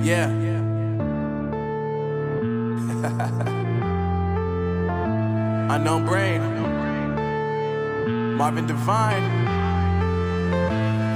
Yeah. Unknown Brain, Marvin Divine.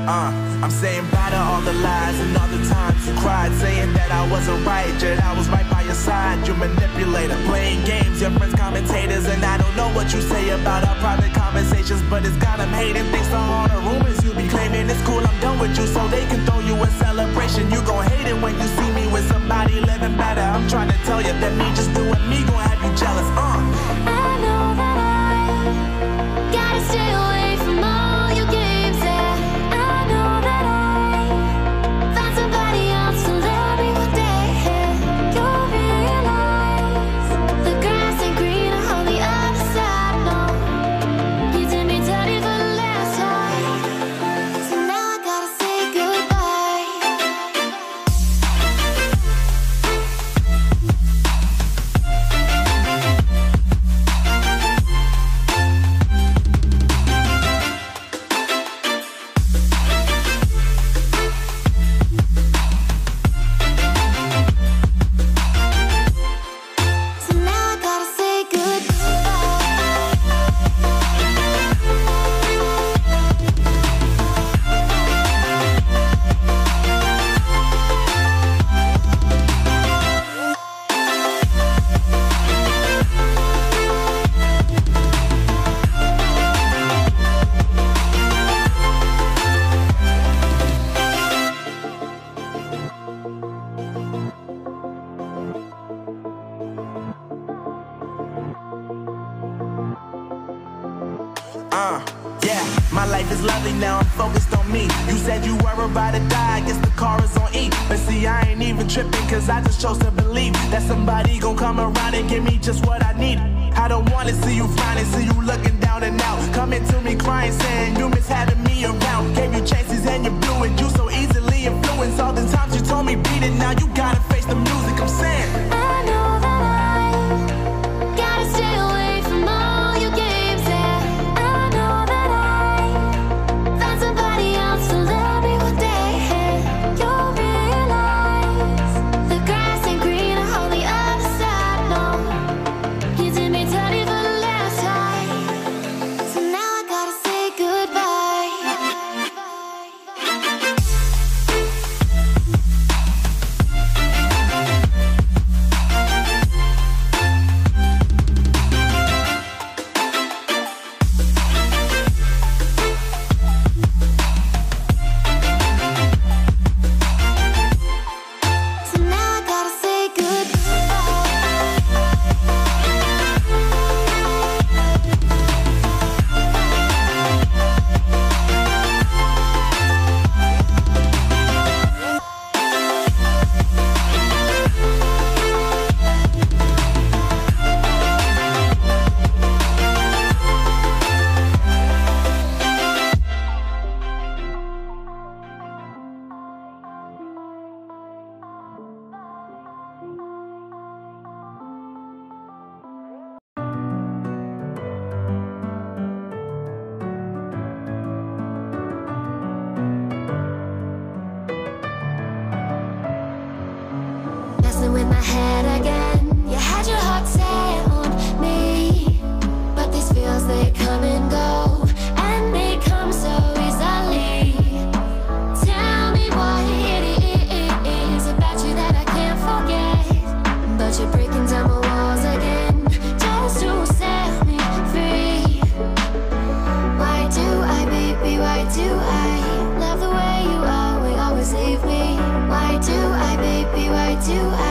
I'm saying bye to all the lies and all the times you cried, saying that I wasn't right, yet I was right by your side. You manipulator, playing games, your friends commentators, and I don't know what you say about our private conversations, but it's got them hating. Thanks to all the rumors you be claiming. It's cool, I'm done with you, so they can throw you a celebration. You gon' hate it when you see me with somebody living better. I'm trying to tell you that me just doing me gon' have you jealous. I know that I gotta stay away from all your games, yeah. I know that I found somebody else to love me one day, yeah. You'll realize the grass ain't greener on the other side, no. You did me dirty for the last time, so now I gotta say goodbye. So now I gotta say Yeah, my life is lovely now, I'm focused on me. You said you were about to die, I guess the car is on E. But see, I ain't even tripping, cause I just chose to believe that somebody gon' come around and give me just what I need. I don't wanna see you frowning, see you looking down and out, coming to me crying, saying you miss having me around. Gave you chances and you blew it, you so easily influenced. All the times you told me beat it, now you gotta face the music. I'm saying I know that I gotta stay away from all your games, yeah. I know that I found somebody else to love me one day, yeah. You'll realize the grass ain't greener on the other side, no. You did me dirty for the last time, so now I gotta say goodbye. So now I gotta say messing with my head again. You had your heart set on me, but these feels, they come and go, and they come so easily. Tell me what it is about you that I can't forget, but you're breaking down my walls again, just to set me free. Why do I, baby, why do I love the way you always leave me? Why do I, baby, why do I